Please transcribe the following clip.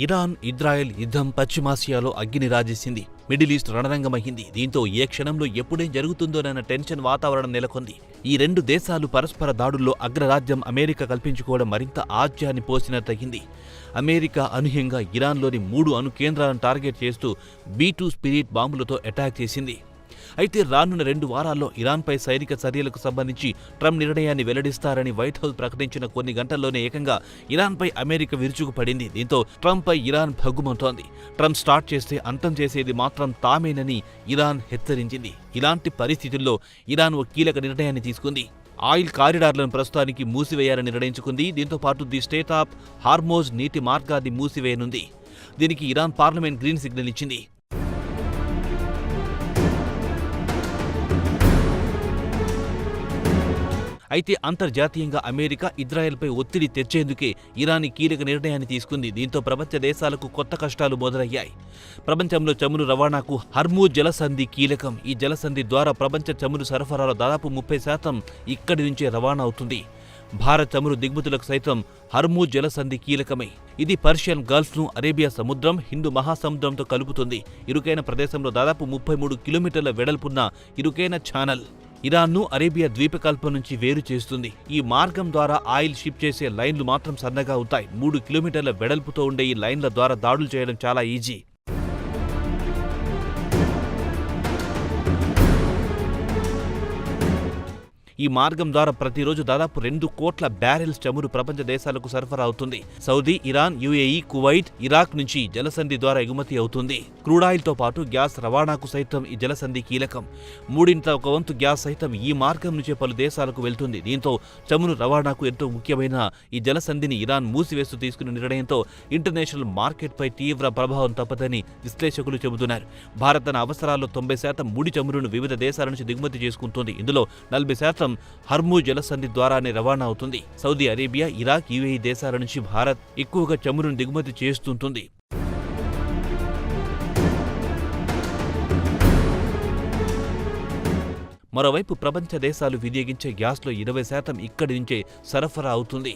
Iran, Israel యుద్ధం పశ్చిమాసియాలో అగ్గిని రాజేసింది. Middle east రణరంగమైంది. దీంతో ఏ క్షణంలో ఎప్పుడేం జరుగుతుందోనన్న టెన్షన్ వాతావరణం నెలకొంది. ఈ రెండు దేశాలు పరస్పర దాడుల్లో అగ్రరాజ్యం అమెరికా కల్పించుకోవడం మరింత ఆజ్యాన్ని పోసినట్టయింది. అమెరికా అనూహ్యంగా ఇరాన్లోని 3 అణు కేంద్రాలను టార్గెట్ చేస్తూ B-2 స్పిరిట్ బాంబులతో అటాక్ చేసింది. అయితే రానున్న 2 వారాల్లో ఇరాన్పై సైనిక చర్యలకు సంబంధించి ట్రంప్ నిర్ణయాన్ని వెల్లడిస్తారని వైట్ హౌస్ ప్రకటించిన కొన్ని గంటల్లోనే ఏకంగా ఇరాన్పై అమెరికా విరుచుకుపడింది. దీంతో ట్రంప్పై ఇరాన్ భగ్గుమంటోంది. ట్రంప్ స్టార్ట్ చేస్తే అంతం చేసేది మాత్రం తామేనని ఇరాన్ హెచ్చరించింది. ఇలాంటి పరిస్థితుల్లో ఇరాన్ ఓ కీలక నిర్ణయాన్ని తీసుకుంది. ఆయిల్ కారిడార్లను ప్రస్తుతానికి మూసివేయాలని నిర్ణయించుకుంది. దీంతో పాటు ది స్టేట్ ఆఫ్ హార్మోజ్ నీటి మార్గాన్ని మూసివేయనుంది. దీనికి ఇరాన్ పార్లమెంట్ గ్రీన్ సిగ్నల్ ఇచ్చింది. అయితే అంతర్జాతీయంగా అమెరికా ఇజ్రాయెల్పై ఒత్తిడి తెచ్చేందుకే ఇరాన్ కీలక నిర్ణయాన్ని తీసుకుంది. దీంతో ప్రపంచ దేశాలకు కొత్త కష్టాలు మొదలయ్యాయి. ప్రపంచంలో చమురు రవాణాకు హర్మూజ్ జలసంధి కీలకం. ఈ జలసంధి ద్వారా ప్రపంచ చమురు సరఫరాలో దాదాపు 30% ఇక్కడి నుంచే రవాణా అవుతుంది. భారత్ చమురు దిగుమతులకు సైతం హర్మూజ్ జలసంధి కీలకమే. ఇది పర్షియన్ గల్ఫ్ను అరేబియా సముద్రం, హిందూ మహాసముద్రంతో కలుపుతుంది. ఇరుకైన ప్రదేశంలో దాదాపు 33 కిలోమీటర్ల వెడల్పున్న ఇరుకైన ఛానల్ ఇరాన్ను అరేబియా ద్వీపకల్పం నుంచి వేరు చేస్తుంది. ఈ మార్గం ద్వారా ఆయిల్ షిప్ చేసే లైన్లు మాత్రం సన్నగా అవుతాయి. 3 కిలోమీటర్ల వెడల్పుతో ఉండే ఈ లైన్ల ద్వారా దాడులు చేయడం చాలా ఈజీ. ఈ మార్గం ద్వారా ప్రతిరోజు దాదాపు 2 కోట్ల బ్యారెల్స్ చమురు ప్రపంచ దేశాలకు సరఫరా అవుతుంది. Saudi, Iran, UAE, Kuwait, Iraq నుంచి జలసంధి ద్వారా ఎగుమతి అవుతుంది. క్రూడాయిల్తో పాటు గ్యాస్ రవాణాకు సైతం ఈ జలసంధి కీలకం. 1/3 వంతు గ్యాస్ సైతం ఈ మార్గం నుంచే పలు దేశాలకు వెళ్తుంది. దీంతో చమురు రవాణాకు ఎంతో ముఖ్యమైన ఈ జలసంధిని ఇరాన్ మూసివేస్తూ తీసుకున్న నిర్ణయంతో ఇంటర్నేషనల్ మార్కెట్పై తీవ్ర ప్రభావం తప్పదని విశ్లేషకులు చెబుతున్నారు. భారత్ తన అవసరాల్లో 90% ముడి చమురును వివిధ దేశాల నుంచి దిగుమతి చేసుకుంటుంది. ఇందులో 40% హర్మూజ్ జలసంధి ద్వారానే రవాణా అవుతుంది. సౌదీ అరేబియా, ఇరాక్, UAE దేశాల నుంచి భారత్ ఎక్కువగా చమురును దిగుమతి చేస్తుంటుంది. మరోవైపు ప్రపంచ దేశాలు వినియోగించే గ్యాస్లో 20% ఇక్కడి నుంచే సరఫరా అవుతుంది.